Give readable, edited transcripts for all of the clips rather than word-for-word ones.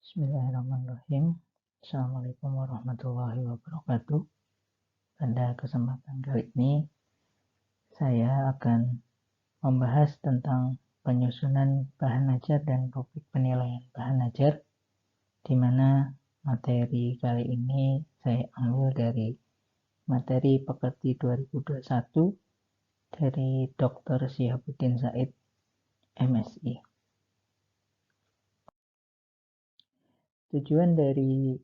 Bismillahirrahmanirrahim. Assalamualaikum warahmatullahi wabarakatuh. Pada kesempatan kali ini, saya akan membahas tentang penyusunan bahan ajar dan topik penilaian bahan ajar, di mana materi kali ini saya ambil dari materi Pekerti 2021 dari Dr. Syihabuddin Said, MSI. Tujuan dari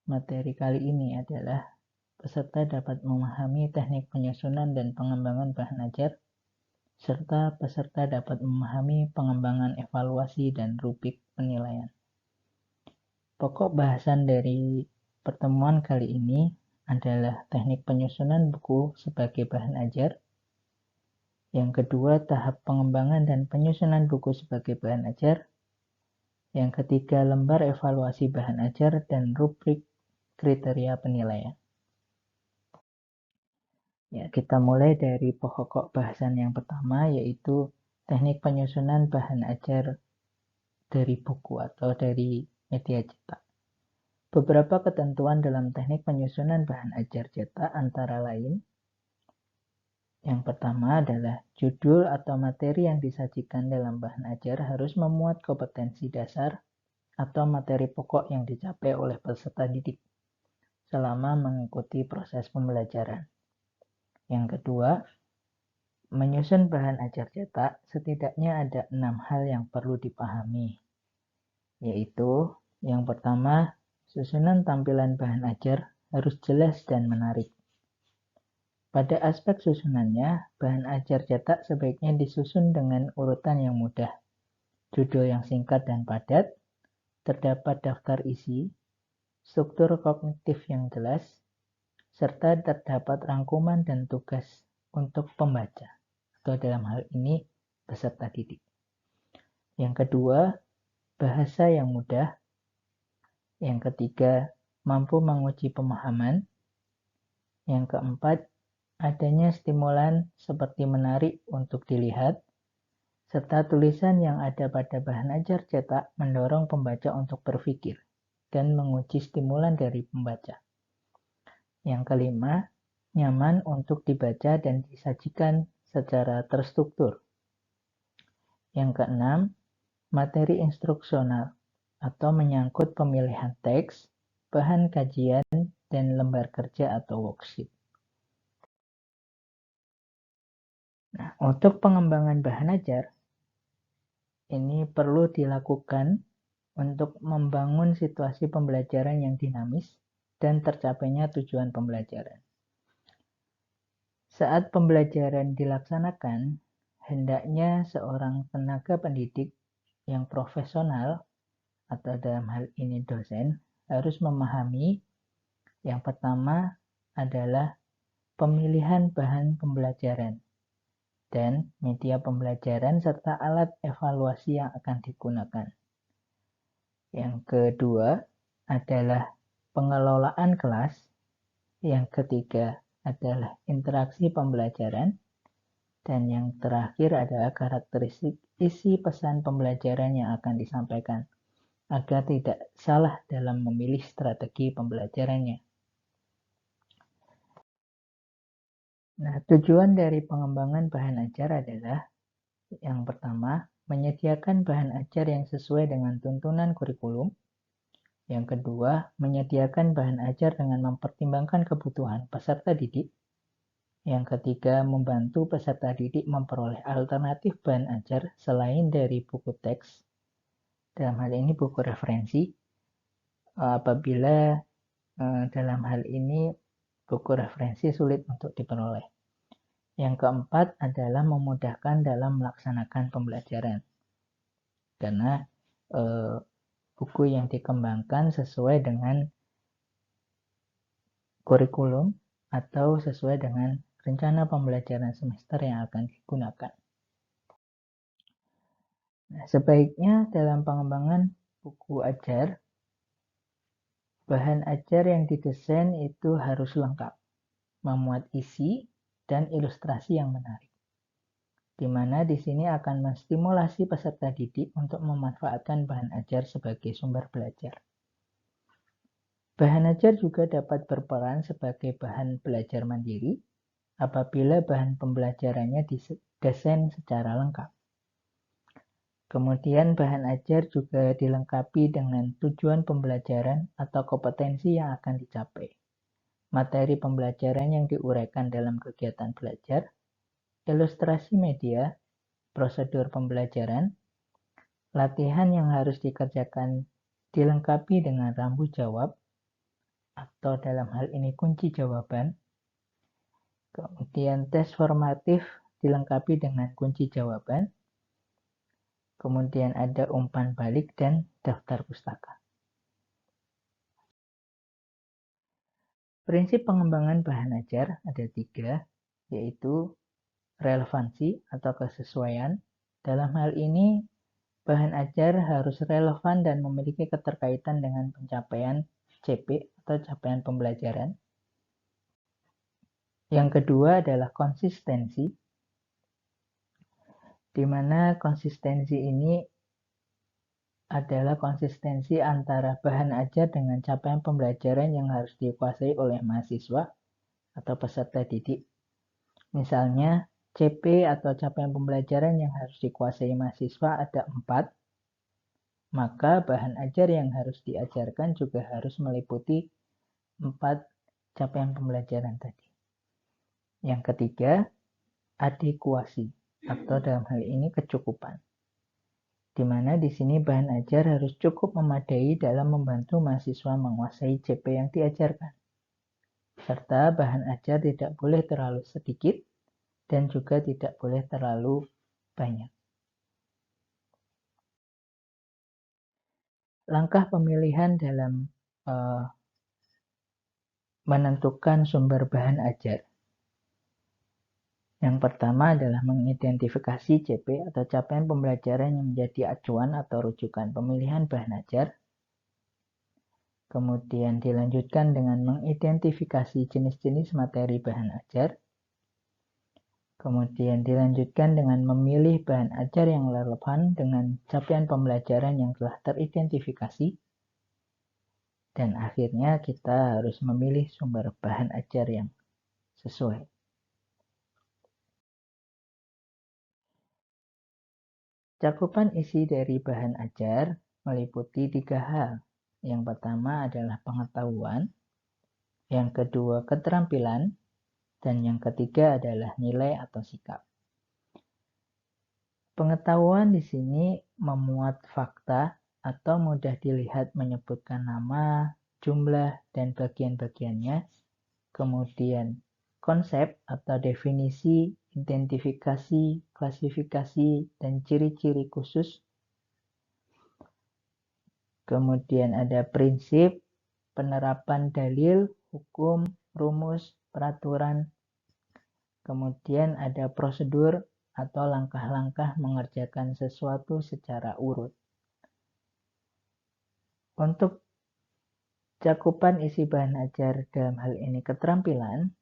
materi kali ini adalah peserta dapat memahami teknik penyusunan dan pengembangan bahan ajar, serta peserta dapat memahami pengembangan evaluasi dan rubrik penilaian. Pokok bahasan dari pertemuan kali ini adalah teknik penyusunan buku sebagai bahan ajar. Yang kedua, tahap pengembangan dan penyusunan buku sebagai bahan ajar. Yang ketiga, lembar evaluasi bahan ajar dan rubrik kriteria penilaian. Ya, kita mulai dari pokok bahasan yang pertama, yaitu teknik penyusunan bahan ajar dari buku atau dari media cetak. Beberapa ketentuan dalam teknik penyusunan bahan ajar cetak antara lain, yang pertama adalah judul atau materi yang disajikan dalam bahan ajar harus memuat kompetensi dasar atau materi pokok yang dicapai oleh peserta didik selama mengikuti proses pembelajaran. Yang kedua, menyusun bahan ajar cetak setidaknya ada 6 hal yang perlu dipahami, yaitu yang pertama, susunan tampilan bahan ajar harus jelas dan menarik. Pada aspek susunannya, bahan ajar cetak sebaiknya disusun dengan urutan yang mudah, judul yang singkat dan padat, terdapat daftar isi, struktur kognitif yang jelas, serta terdapat rangkuman dan tugas untuk pembaca, atau dalam hal ini peserta didik. Yang kedua, bahasa yang mudah. Yang ketiga, mampu menguji pemahaman. Yang keempat, adanya stimulan seperti menarik untuk dilihat, serta tulisan yang ada pada bahan ajar cetak mendorong pembaca untuk berpikir dan menguji stimulan dari pembaca. Yang kelima, nyaman untuk dibaca dan disajikan secara terstruktur. Yang keenam, materi instruksional atau menyangkut pemilihan teks, bahan kajian, dan lembar kerja atau worksheet. Nah, untuk pengembangan bahan ajar, ini perlu dilakukan untuk membangun situasi pembelajaran yang dinamis dan tercapainya tujuan pembelajaran. Saat pembelajaran dilaksanakan, hendaknya seorang tenaga pendidik yang profesional, atau dalam hal ini dosen, harus memahami yang pertama adalah pemilihan bahan pembelajaran dan media pembelajaran serta alat evaluasi yang akan digunakan. Yang kedua adalah pengelolaan kelas. Yang ketiga adalah interaksi pembelajaran. Dan yang terakhir adalah karakteristik isi pesan pembelajaran yang akan disampaikan, agar tidak salah dalam memilih strategi pembelajarannya. Nah, tujuan dari pengembangan bahan ajar adalah yang pertama, menyediakan bahan ajar yang sesuai dengan tuntunan kurikulum. Yang kedua, menyediakan bahan ajar dengan mempertimbangkan kebutuhan peserta didik. Yang ketiga, membantu peserta didik memperoleh alternatif bahan ajar selain dari buku teks. Dalam hal ini buku referensi. Apabila dalam hal ini buku referensi sulit untuk diperoleh. Yang keempat adalah memudahkan dalam melaksanakan pembelajaran. Karena buku yang dikembangkan sesuai dengan kurikulum atau sesuai dengan rencana pembelajaran semester yang akan digunakan. Nah, sebaiknya dalam pengembangan buku ajar, bahan ajar yang didesain itu harus lengkap, memuat isi dan ilustrasi yang menarik. di mana di sini akan menstimulasi peserta didik untuk memanfaatkan bahan ajar sebagai sumber belajar. Bahan ajar juga dapat berperan sebagai bahan belajar mandiri apabila bahan pembelajarannya didesain secara lengkap. Kemudian bahan ajar juga dilengkapi dengan tujuan pembelajaran atau kompetensi yang akan dicapai. Materi pembelajaran yang diuraikan dalam kegiatan belajar, ilustrasi media, prosedur pembelajaran, latihan yang harus dikerjakan dilengkapi dengan rambu jawab, atau dalam hal ini kunci jawaban. Kemudian tes formatif dilengkapi dengan kunci jawaban. Kemudian ada umpan balik dan daftar pustaka. Prinsip pengembangan bahan ajar ada 3, yaitu relevansi atau kesesuaian. Dalam hal ini, bahan ajar harus relevan dan memiliki keterkaitan dengan pencapaian CP atau capaian pembelajaran. Yang kedua adalah konsistensi, di mana konsistensi ini adalah konsistensi antara bahan ajar dengan capaian pembelajaran yang harus dikuasai oleh mahasiswa atau peserta didik. Misalnya, CP atau capaian pembelajaran yang harus dikuasai mahasiswa ada 4, maka bahan ajar yang harus diajarkan juga harus meliputi 4 capaian pembelajaran tadi. Yang ketiga, adekuasi atau dalam hal ini kecukupan. Di mana di sini bahan ajar harus cukup memadai dalam membantu mahasiswa menguasai CP yang diajarkan. Serta bahan ajar tidak boleh terlalu sedikit dan juga tidak boleh terlalu banyak. Langkah pemilihan dalam menentukan sumber bahan ajar. Yang pertama adalah mengidentifikasi CP atau capaian pembelajaran yang menjadi acuan atau rujukan pemilihan bahan ajar. Kemudian dilanjutkan dengan mengidentifikasi jenis-jenis materi bahan ajar. Kemudian dilanjutkan dengan memilih bahan ajar yang relevan dengan capaian pembelajaran yang telah teridentifikasi. Dan akhirnya kita harus memilih sumber bahan ajar yang sesuai. Cakupan isi dari bahan ajar meliputi 3 hal. Yang pertama adalah pengetahuan, yang kedua keterampilan, dan yang ketiga adalah nilai atau sikap. Pengetahuan di sini memuat fakta atau mudah dilihat menyebutkan nama, jumlah, dan bagian-bagiannya. Kemudian konsep atau definisi, identifikasi, klasifikasi, dan ciri-ciri khusus. Kemudian ada prinsip, penerapan dalil, hukum, rumus, peraturan. Kemudian ada prosedur atau langkah-langkah mengerjakan sesuatu secara urut. Untuk cakupan isi bahan ajar dalam hal ini keterampilan,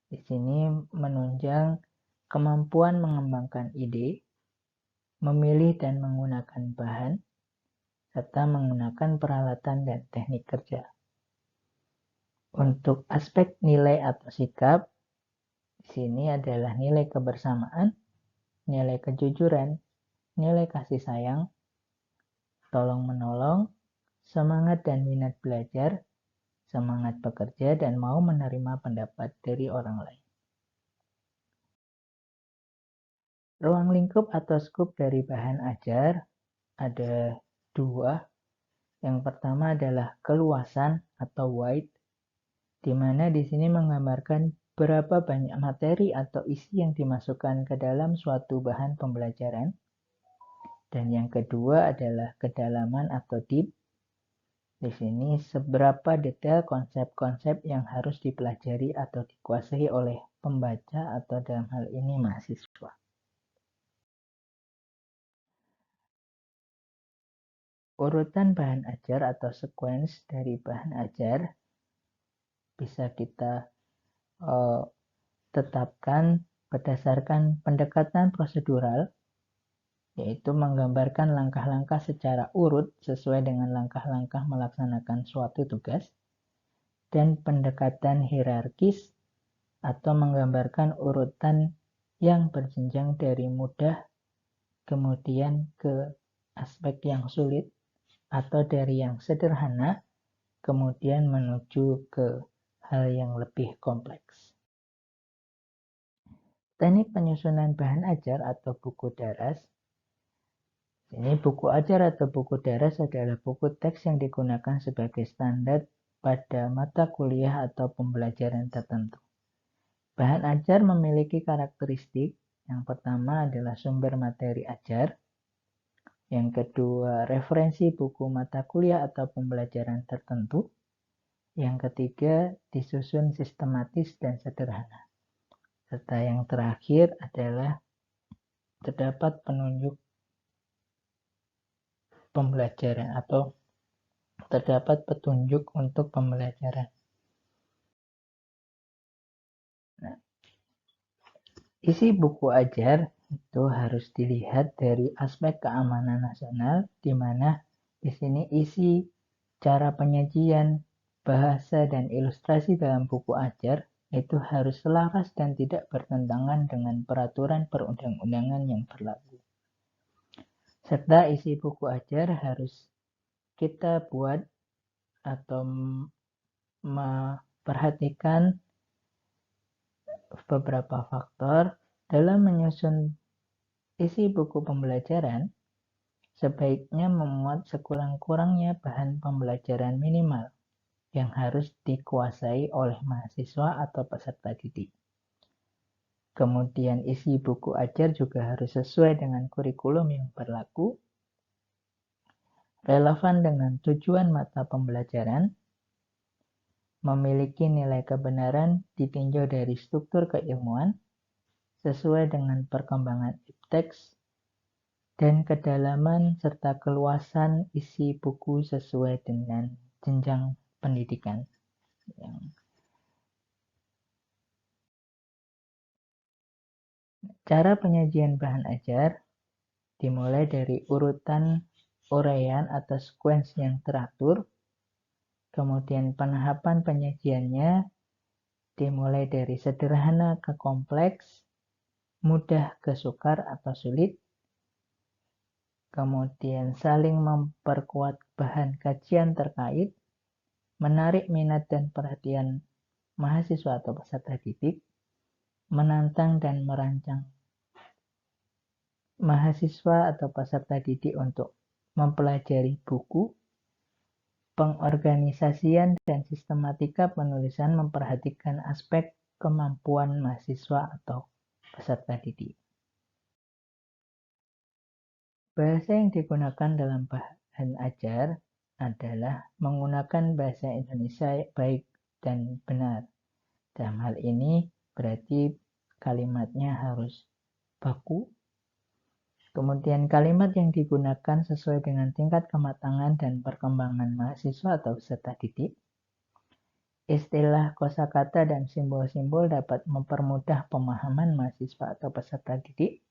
di sini menunjang kemampuan mengembangkan ide, memilih dan menggunakan bahan, serta menggunakan peralatan dan teknik kerja. Untuk aspek nilai atau sikap, di sini adalah nilai kebersamaan, nilai kejujuran, nilai kasih sayang, tolong-menolong, semangat dan minat belajar, semangat bekerja, dan mau menerima pendapat dari orang lain. Ruang lingkup atau skup dari bahan ajar ada 2. Yang pertama adalah keluasan atau wide, di mana di sini menggambarkan berapa banyak materi atau isi yang dimasukkan ke dalam suatu bahan pembelajaran. Dan yang kedua adalah kedalaman atau deep. Di sini seberapa detail konsep-konsep yang harus dipelajari atau dikuasai oleh pembaca atau dalam hal ini mahasiswa. Urutan bahan ajar atau sequence dari bahan ajar bisa kita tetapkan berdasarkan pendekatan prosedural, yaitu menggambarkan langkah-langkah secara urut sesuai dengan langkah-langkah melaksanakan suatu tugas, dan pendekatan hierarkis atau menggambarkan urutan yang berjenjang dari mudah kemudian ke aspek yang sulit, atau dari yang sederhana kemudian menuju ke hal yang lebih kompleks. Teknik penyusunan bahan ajar atau buku daras. Ini buku ajar atau buku daras adalah buku teks yang digunakan sebagai standar pada mata kuliah atau pembelajaran tertentu. Bahan ajar memiliki karakteristik. Yang pertama adalah sumber materi ajar. Yang kedua, referensi buku mata kuliah atau pembelajaran tertentu. Yang ketiga, disusun sistematis dan sederhana. Serta yang terakhir adalah terdapat penunjuk pembelajaran atau terdapat petunjuk untuk pembelajaran. Nah, isi buku ajar itu harus dilihat dari aspek keamanan nasional, di mana di sini isi, cara penyajian, bahasa, dan ilustrasi dalam buku ajar itu harus selaras dan tidak bertentangan dengan peraturan perundang-undangan yang berlaku. Serta isi buku ajar harus kita buat atau memperhatikan beberapa faktor dalam menyusun isi buku pembelajaran. Sebaiknya memuat sekurang-kurangnya bahan pembelajaran minimal yang harus dikuasai oleh mahasiswa atau peserta didik. Kemudian isi buku ajar juga harus sesuai dengan kurikulum yang berlaku, relevan dengan tujuan mata pembelajaran, memiliki nilai kebenaran ditinjau dari struktur keilmuan, sesuai dengan perkembangan ipteks, dan kedalaman serta keluasan isi buku sesuai dengan jenjang pendidikan. Cara penyajian bahan ajar dimulai dari urutan uraian atau sequence yang teratur, kemudian penahapan penyajiannya dimulai dari sederhana ke kompleks, mudah ke sukar atau sulit, kemudian saling memperkuat bahan kajian terkait, menarik minat dan perhatian mahasiswa atau peserta didik, menantang dan merancang mahasiswa atau peserta didik untuk mempelajari buku, pengorganisasian dan sistematika penulisan memperhatikan aspek kemampuan mahasiswa atau peserta didik. Bahasa yang digunakan dalam bahan ajar adalah menggunakan bahasa Indonesia baik dan benar. Dalam hal ini berarti kalimatnya harus baku. Kemudian kalimat yang digunakan sesuai dengan tingkat kematangan dan perkembangan mahasiswa atau peserta didik. Istilah, kosakata, dan simbol-simbol dapat mempermudah pemahaman mahasiswa atau peserta didik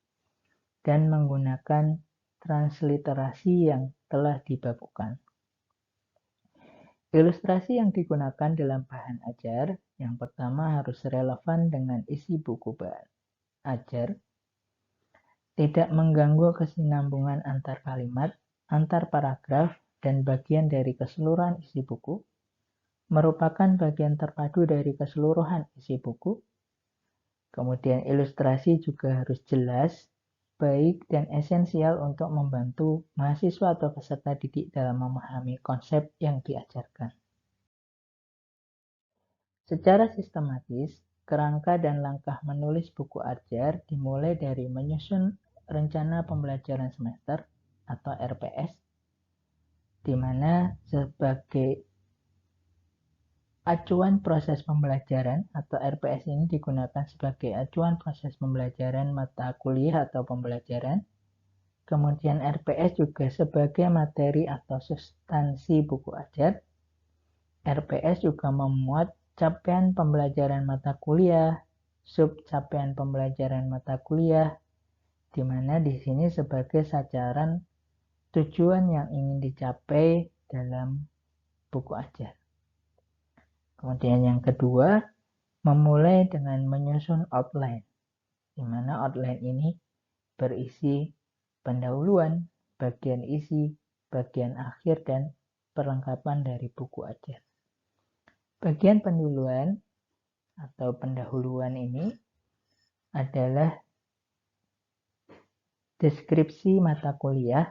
dan menggunakan transliterasi yang telah dibakukan. Ilustrasi yang digunakan dalam bahan ajar yang pertama harus relevan dengan isi buku bahan ajar, tidak mengganggu kesinambungan antar kalimat, antar paragraf, dan bagian dari keseluruhan isi buku, merupakan bagian terpadu dari keseluruhan isi buku. Kemudian ilustrasi juga harus jelas, baik, dan esensial untuk membantu mahasiswa atau peserta didik dalam memahami konsep yang diajarkan. Secara sistematis, kerangka dan langkah menulis buku ajar dimulai dari menyusun rencana pembelajaran semester atau RPS, di mana sebagai acuan proses pembelajaran atau RPS ini digunakan sebagai acuan proses pembelajaran mata kuliah atau pembelajaran. Kemudian RPS juga sebagai materi atau substansi buku ajar. RPS juga memuat capaian pembelajaran mata kuliah, sub capaian pembelajaran mata kuliah, di mana di sini sebagai sasaran tujuan yang ingin dicapai dalam buku ajar. Kemudian yang kedua, memulai dengan menyusun outline, di mana outline ini berisi pendahuluan, bagian isi, bagian akhir, dan perlengkapan dari buku ajar. Bagian pendahuluan atau pendahuluan ini adalah deskripsi mata kuliah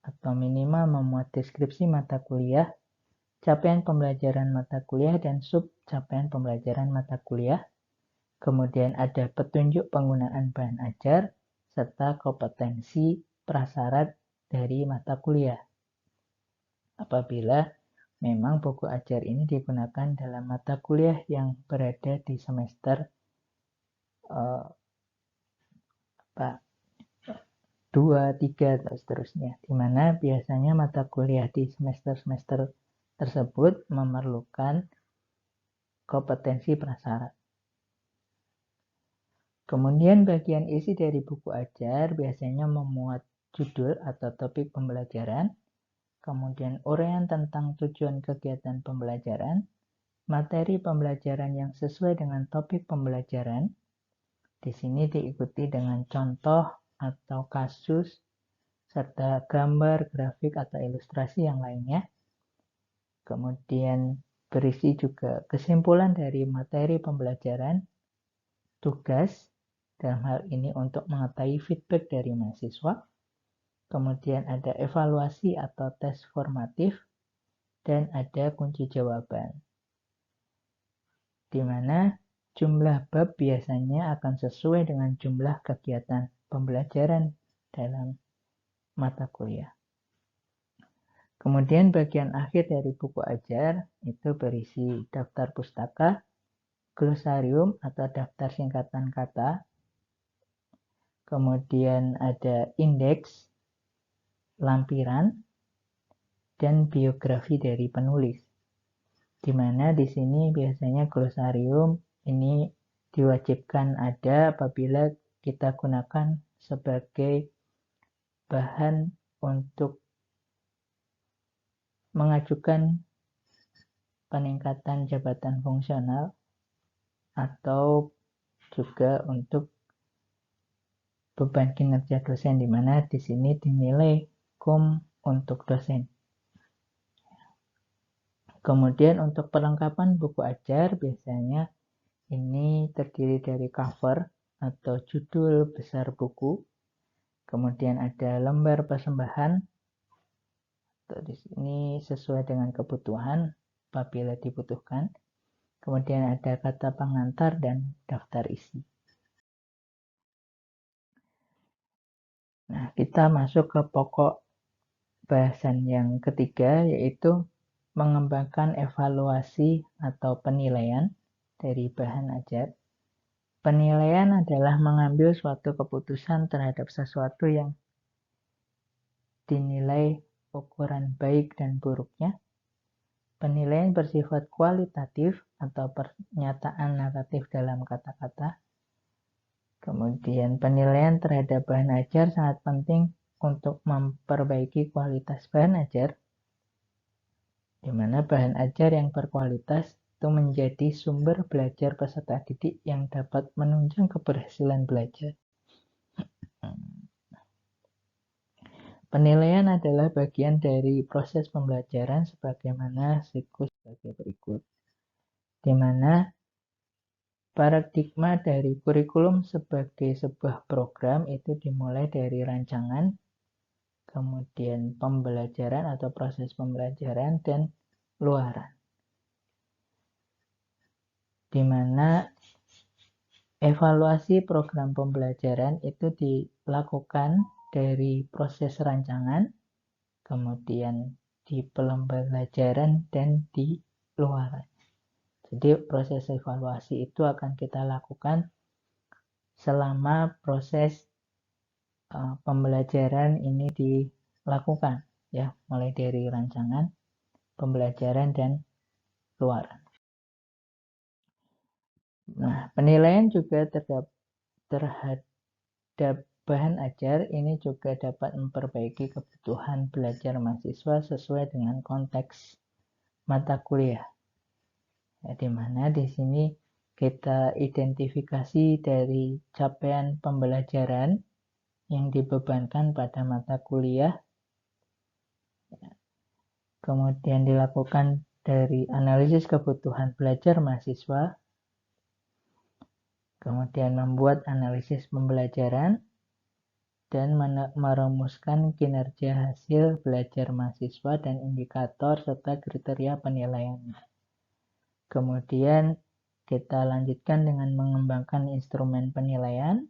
atau minimal memuat deskripsi mata kuliah, capaian pembelajaran mata kuliah, dan sub capaian pembelajaran mata kuliah. Kemudian ada petunjuk penggunaan bahan ajar, serta kompetensi prasyarat dari mata kuliah. Apabila memang buku ajar ini digunakan dalam mata kuliah yang berada di semester 2, 3, dan seterusnya. Di mana biasanya mata kuliah di semester-semester tersebut memerlukan kompetensi prasyarat. Kemudian bagian isi dari buku ajar biasanya memuat judul atau topik pembelajaran, kemudian uraian tentang tujuan kegiatan pembelajaran, materi pembelajaran yang sesuai dengan topik pembelajaran. Di sini diikuti dengan contoh atau kasus, serta gambar, grafik, atau ilustrasi yang lainnya. Kemudian berisi juga kesimpulan dari materi pembelajaran, tugas, dalam hal ini untuk mengetahui feedback dari mahasiswa. Kemudian ada evaluasi atau tes formatif, dan ada kunci jawaban. Di mana jumlah bab biasanya akan sesuai dengan jumlah kegiatan pembelajaran dalam mata kuliah. Kemudian bagian akhir dari buku ajar itu berisi daftar pustaka, glosarium atau daftar singkatan kata, kemudian ada indeks, lampiran, dan biografi dari penulis. Di mana di sini biasanya glosarium ini diwajibkan ada apabila kita gunakan sebagai bahan untuk mengajukan peningkatan jabatan fungsional atau juga untuk beban kinerja dosen, di mana di sini dinilai untuk dosen. Kemudian untuk perlengkapan buku ajar biasanya ini terdiri dari cover atau judul besar buku. Kemudian ada lembar persembahan. Di sini sesuai dengan kebutuhan apabila dibutuhkan. Kemudian ada kata pengantar dan daftar isi. Nah, kita masuk ke pokok bahasan yang ketiga, yaitu mengembangkan evaluasi atau penilaian dari bahan ajar. Penilaian adalah mengambil suatu keputusan terhadap sesuatu yang dinilai ukuran baik dan buruknya. Penilaian bersifat kualitatif atau pernyataan naratif dalam kata-kata. Kemudian penilaian terhadap bahan ajar sangat penting untuk memperbaiki kualitas bahan ajar, di mana bahan ajar yang berkualitas itu menjadi sumber belajar peserta didik yang dapat menunjang keberhasilan belajar. Penilaian adalah bagian dari proses pembelajaran sebagaimana siklus sebagai berikut, di mana paradigma dari kurikulum sebagai sebuah program itu dimulai dari rancangan, kemudian pembelajaran atau proses pembelajaran, dan luaran. Di mana evaluasi program pembelajaran itu dilakukan dari proses rancangan, kemudian di pembelajaran, dan di luaran. Jadi proses evaluasi itu akan kita lakukan selama proses pembelajaran ini dilakukan, ya, mulai dari rancangan, pembelajaran, dan luaran. Nah, penilaian juga terhadap bahan ajar ini juga dapat memperbaiki kebutuhan belajar mahasiswa sesuai dengan konteks mata kuliah. Ya, di mana di sini kita identifikasi dari capaian pembelajaran yang dibebankan pada mata kuliah, kemudian dilakukan dari analisis kebutuhan belajar mahasiswa, kemudian membuat analisis pembelajaran, dan merumuskan kinerja hasil belajar mahasiswa dan indikator serta kriteria penilaiannya. Kemudian kita lanjutkan dengan mengembangkan instrumen penilaian,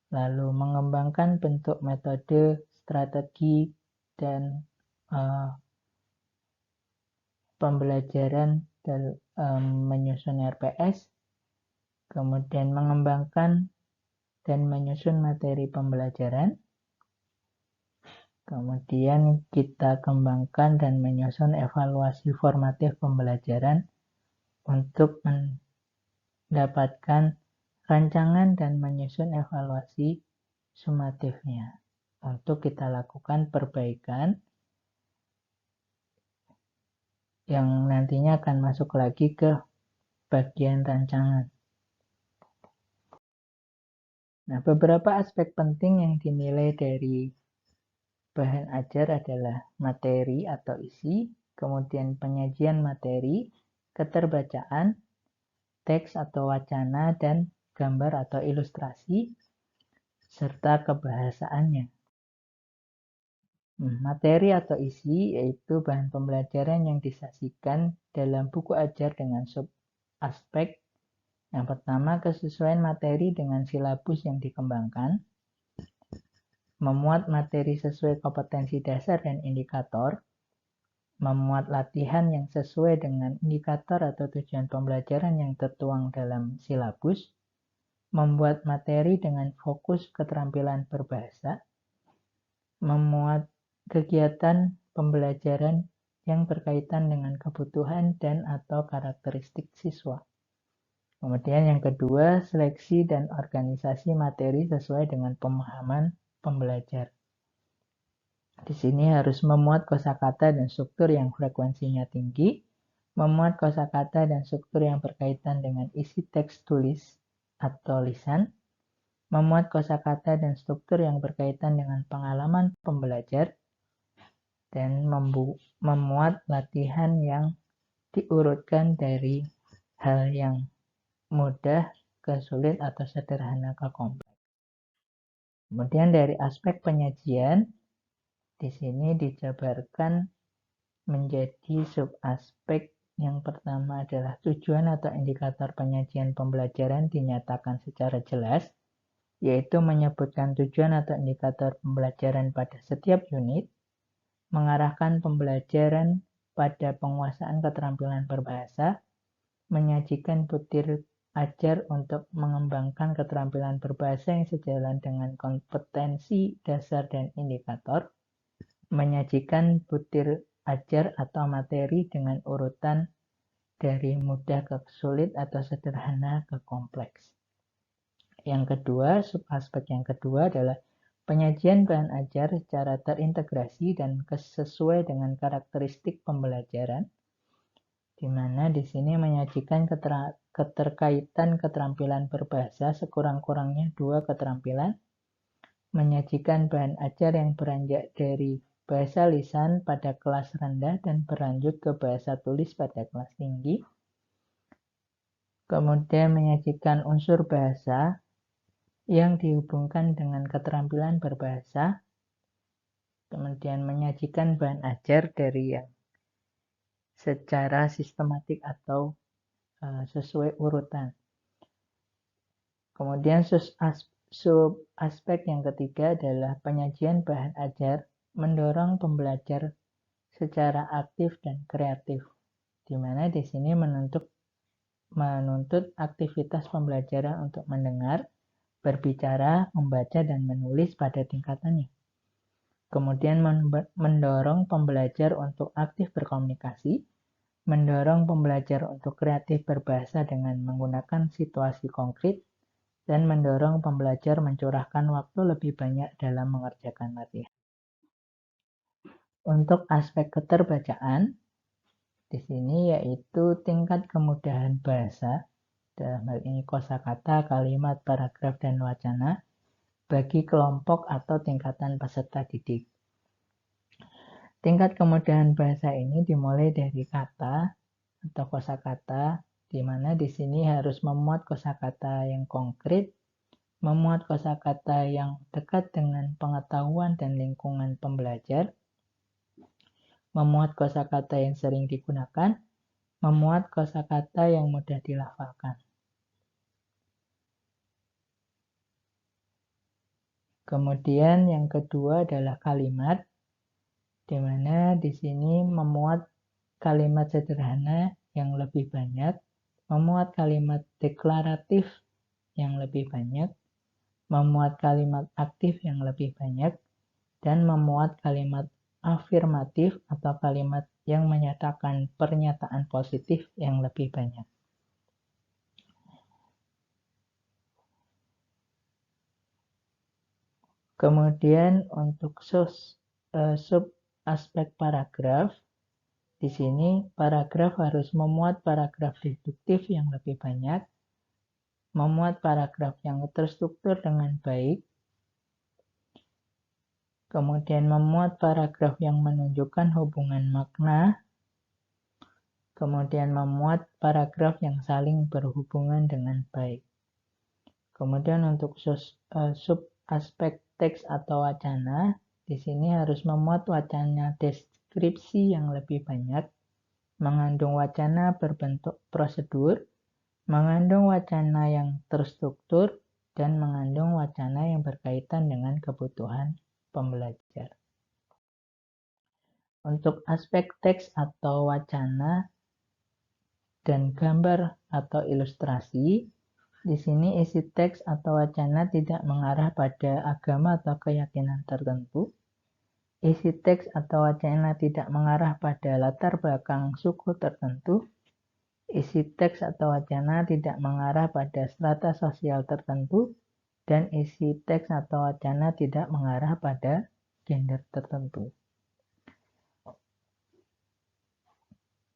lalu mengembangkan bentuk metode, strategi, dan pembelajaran dan menyusun RPS, kemudian mengembangkan dan menyusun materi pembelajaran, kemudian kita kembangkan dan menyusun evaluasi formatif pembelajaran untuk mendapatkan rancangan dan menyusun evaluasi sumatifnya untuk kita lakukan perbaikan yang nantinya akan masuk lagi ke bagian rancangan. Nah, beberapa aspek penting yang dinilai dari bahan ajar adalah materi atau isi, kemudian penyajian materi, keterbacaan, teks atau wacana, dan gambar atau ilustrasi, serta kebahasaannya. Materi atau isi yaitu bahan pembelajaran yang disajikan dalam buku ajar dengan sub-aspek. Yang pertama, kesesuaian materi dengan silabus yang dikembangkan, memuat materi sesuai kompetensi dasar dan indikator, memuat latihan yang sesuai dengan indikator atau tujuan pembelajaran yang tertuang dalam silabus, membuat materi dengan fokus keterampilan berbahasa, memuat kegiatan pembelajaran yang berkaitan dengan kebutuhan dan atau karakteristik siswa. Kemudian yang kedua, seleksi dan organisasi materi sesuai dengan pemahaman pembelajar. Di sini harus memuat kosakata dan struktur yang frekuensinya tinggi, memuat kosakata dan struktur yang berkaitan dengan isi teks tulis atau lisan, memuat kosakata dan struktur yang berkaitan dengan pengalaman pembelajar, dan memuat latihan yang diurutkan dari hal yang mudah ke sulit atau sederhana ke kompleks. Kemudian dari aspek penyajian, di sini dijabarkan menjadi subaspek. Yang pertama adalah tujuan atau indikator penyajian pembelajaran dinyatakan secara jelas, yaitu menyebutkan tujuan atau indikator pembelajaran pada setiap unit, mengarahkan pembelajaran pada penguasaan keterampilan berbahasa, menyajikan butir ajar untuk mengembangkan keterampilan berbahasa yang sejalan dengan kompetensi dasar dan indikator, menyajikan butir ajar atau materi dengan urutan dari mudah ke sulit atau sederhana ke kompleks. Yang kedua, subaspek yang kedua adalah penyajian bahan ajar secara terintegrasi dan sesuai dengan karakteristik pembelajaran, di mana di sini menyajikan keterkaitan keterampilan berbahasa sekurang-kurangnya 2 keterampilan, menyajikan bahan ajar yang beranjak dari bahasa lisan pada kelas rendah dan berlanjut ke bahasa tulis pada kelas tinggi, kemudian menyajikan unsur bahasa yang dihubungkan dengan keterampilan berbahasa, kemudian menyajikan bahan ajar dari yang secara sistematik atau sesuai urutan. Kemudian subaspek yang ketiga adalah penyajian bahan ajar mendorong pembelajar secara aktif dan kreatif, di mana di sini menuntut aktivitas pembelajaran untuk mendengar, berbicara, membaca, dan menulis pada tingkatannya. Kemudian mendorong pembelajar untuk aktif berkomunikasi, mendorong pembelajar untuk kreatif berbahasa dengan menggunakan situasi konkret, dan mendorong pembelajar mencurahkan waktu lebih banyak dalam mengerjakan latihan. Untuk aspek keterbacaan, di sini yaitu tingkat kemudahan bahasa, dalam hal ini kosakata, kalimat, paragraf, dan wacana, bagi kelompok atau tingkatan peserta didik. Tingkat kemudahan bahasa ini dimulai dari kata atau kosakata, di mana di sini harus memuat kosakata yang konkret, memuat kosakata yang dekat dengan pengetahuan dan lingkungan pembelajar, memuat kosakata yang sering digunakan, memuat kosakata yang mudah dilafalkan. Kemudian yang kedua adalah kalimat, di mana di sini memuat kalimat sederhana yang lebih banyak, memuat kalimat deklaratif yang lebih banyak, memuat kalimat aktif yang lebih banyak, dan memuat kalimat afirmatif atau kalimat yang menyatakan pernyataan positif yang lebih banyak. Kemudian untuk sub aspek paragraf, di sini paragraf harus memuat paragraf deduktif yang lebih banyak, memuat paragraf yang terstruktur dengan baik, kemudian memuat paragraf yang menunjukkan hubungan makna, kemudian memuat paragraf yang saling berhubungan dengan baik. Kemudian untuk sub aspek teks atau wacana, di sini harus memuat wacana deskripsi yang lebih banyak, mengandung wacana berbentuk prosedur, mengandung wacana yang terstruktur, dan mengandung wacana yang berkaitan dengan kebutuhan pembelajar. Untuk aspek teks atau wacana dan gambar atau ilustrasi, di sini isi teks atau wacana tidak mengarah pada agama atau keyakinan tertentu. Isi teks atau wacana tidak mengarah pada latar belakang suku tertentu. Isi teks atau wacana tidak mengarah pada strata sosial tertentu. Dan isi teks atau wacana tidak mengarah pada gender tertentu.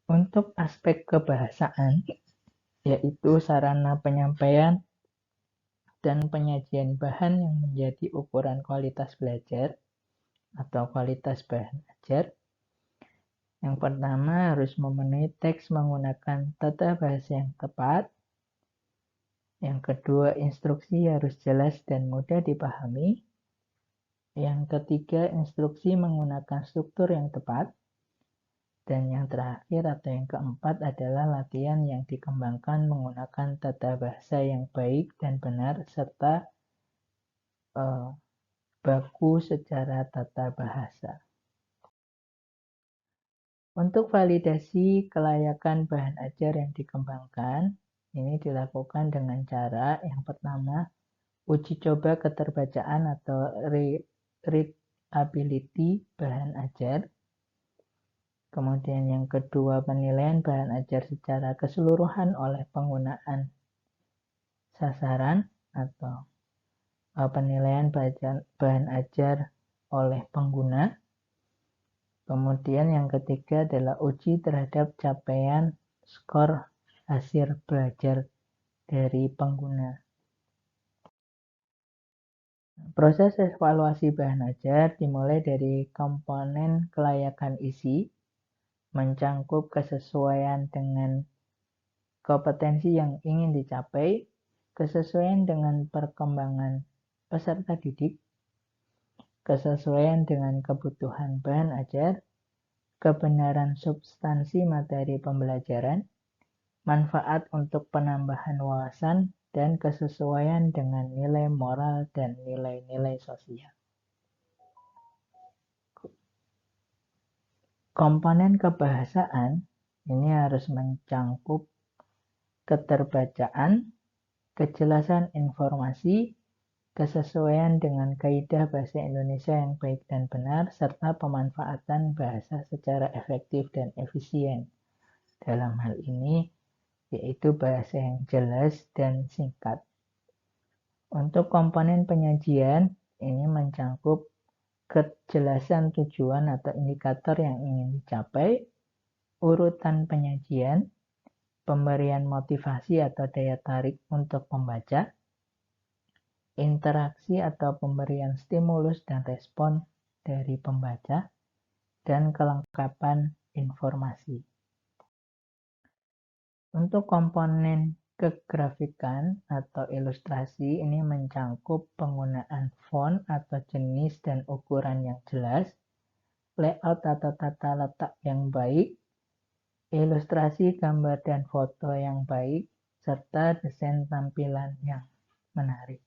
Untuk aspek kebahasaan, yaitu sarana penyampaian dan penyajian bahan yang menjadi ukuran kualitas belajar atau kualitas bahan ajar. Yang pertama harus memenuhi teks menggunakan tata bahasa yang tepat. Yang kedua, instruksi harus jelas dan mudah dipahami. Yang ketiga, instruksi menggunakan struktur yang tepat. Dan yang terakhir atau yang keempat adalah latihan yang dikembangkan menggunakan tata bahasa yang baik dan benar serta baku secara tata bahasa. Untuk validasi kelayakan bahan ajar yang dikembangkan, ini dilakukan dengan cara yang pertama, uji coba keterbacaan atau readability bahan ajar. Kemudian yang kedua, penilaian bahan ajar secara keseluruhan oleh penggunaan sasaran atau penilaian bahan ajar oleh pengguna. Kemudian yang ketiga adalah uji terhadap capaian skor hasil belajar dari pengguna. Proses evaluasi bahan ajar dimulai dari komponen kelayakan isi, mencangkup kesesuaian dengan kompetensi yang ingin dicapai, kesesuaian dengan perkembangan peserta didik, kesesuaian dengan kebutuhan bahan ajar, kebenaran substansi materi pembelajaran, manfaat untuk penambahan wawasan, dan kesesuaian dengan nilai moral dan nilai-nilai sosial. Komponen kebahasaan ini harus mencangkup keterbacaan, kejelasan informasi, kesesuaian dengan kaidah bahasa Indonesia yang baik dan benar, serta pemanfaatan bahasa secara efektif dan efisien. dalam hal ini yaitu bahasa yang jelas dan singkat. Untuk komponen penyajian, ini mencakup kejelasan tujuan atau indikator yang ingin dicapai, urutan penyajian, pemberian motivasi atau daya tarik untuk pembaca, interaksi atau pemberian stimulus dan respon dari pembaca, dan kelengkapan informasi. Untuk komponen kegrafikan atau ilustrasi ini mencakup penggunaan font atau jenis dan ukuran yang jelas, layout atau tata letak yang baik, ilustrasi gambar dan foto yang baik, serta desain tampilan yang menarik.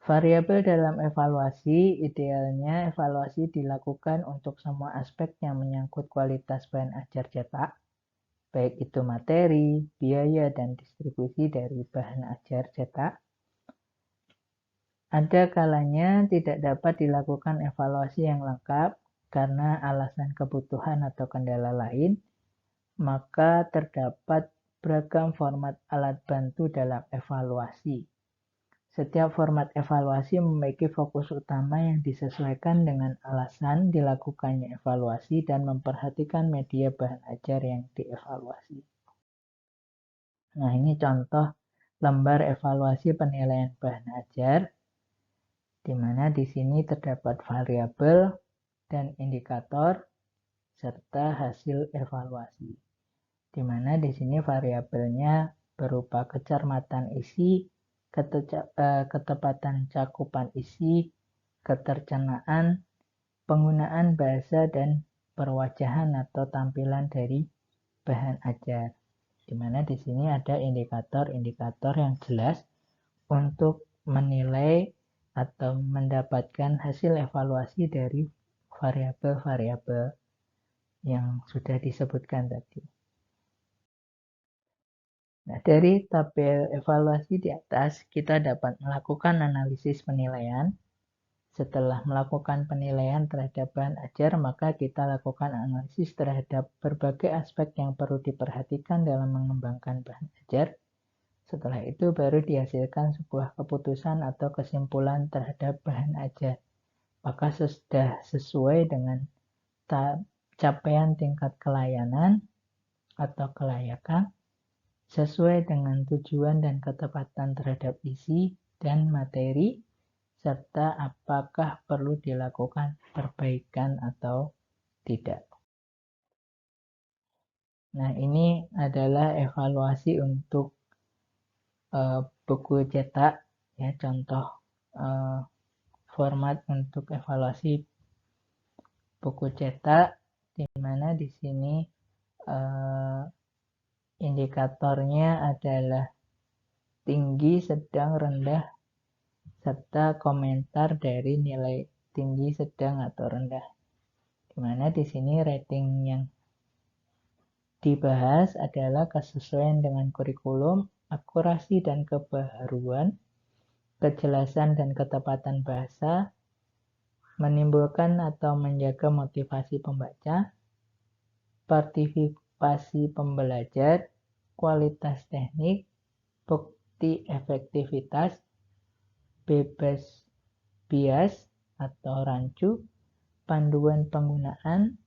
Variabel dalam evaluasi, idealnya evaluasi dilakukan untuk semua aspek yang menyangkut kualitas bahan ajar cetak, baik itu materi, biaya, dan distribusi dari bahan ajar cetak. Ada kalanya tidak dapat dilakukan evaluasi yang lengkap karena alasan kebutuhan atau kendala lain, maka terdapat beragam format alat bantu dalam evaluasi. Setiap format evaluasi memiliki fokus utama yang disesuaikan dengan alasan dilakukannya evaluasi dan memperhatikan media bahan ajar yang dievaluasi. Nah, ini contoh lembar evaluasi penilaian bahan ajar, di mana di sini terdapat variabel dan indikator serta hasil evaluasi. Di mana di sini variabelnya berupa kecermatan isi, ketepatan cakupan isi, ketercenaan, penggunaan bahasa, dan perwajahan atau tampilan dari bahan ajar. Di mana di sini ada indikator-indikator yang jelas untuk menilai atau mendapatkan hasil evaluasi dari variabel-variabel yang sudah disebutkan tadi. Nah, dari tabel evaluasi di atas, kita dapat melakukan analisis penilaian. Setelah melakukan penilaian terhadap bahan ajar, maka kita lakukan analisis terhadap berbagai aspek yang perlu diperhatikan dalam mengembangkan bahan ajar. Setelah itu baru dihasilkan sebuah keputusan atau kesimpulan terhadap bahan ajar. Apakah sudah sesuai dengan capaian tingkat kelayanan atau kelayakan, sesuai dengan tujuan dan ketepatan terhadap isi dan materi, serta apakah perlu dilakukan perbaikan atau tidak. Nah, ini adalah evaluasi untuk buku cetak, ya, contoh format untuk evaluasi buku cetak, di mana di sini indikatornya adalah tinggi, sedang, rendah, serta komentar dari nilai tinggi, sedang, atau rendah. Di mana di sini rating yang dibahas adalah kesesuaian dengan kurikulum, akurasi dan kebaharuan, kejelasan dan ketepatan bahasa, menimbulkan atau menjaga motivasi pembaca, partisipasi pembelajar, kualitas teknik, bukti efektivitas, bebas bias atau rancu, panduan penggunaan,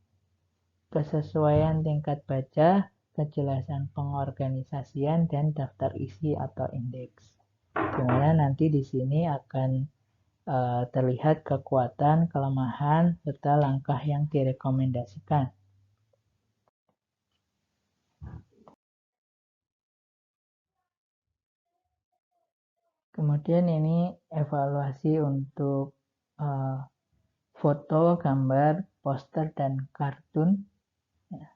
kesesuaian tingkat baca, kejelasan pengorganisasian, dan daftar isi atau indeks. Dimana nanti di sini akan terlihat kekuatan, kelemahan, serta langkah yang direkomendasikan. Kemudian ini evaluasi untuk foto, gambar, poster, dan kartun. Ya,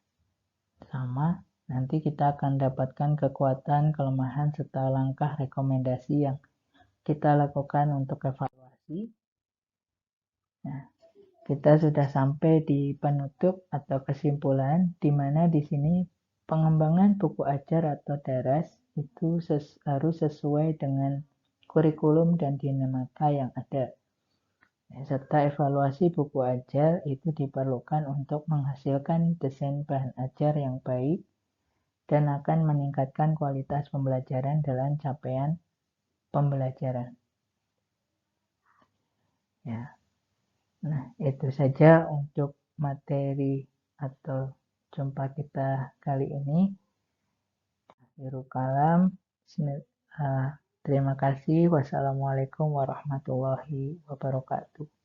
sama, nanti kita akan dapatkan kekuatan, kelemahan, serta langkah rekomendasi yang kita lakukan untuk evaluasi. Nah, kita sudah sampai di penutup atau kesimpulan, di mana di sini pengembangan buku ajar atau daras itu harus sesuai dengan kurikulum dan dinamika yang ada. Serta evaluasi buku ajar itu diperlukan untuk menghasilkan desain bahan ajar yang baik dan akan meningkatkan kualitas pembelajaran dalam capaian pembelajaran. Ya. Nah, itu saja untuk materi atau jumpa kita kali ini. Akhirul kalam. Terima kasih. Wassalamualaikum warahmatullahi wabarakatuh.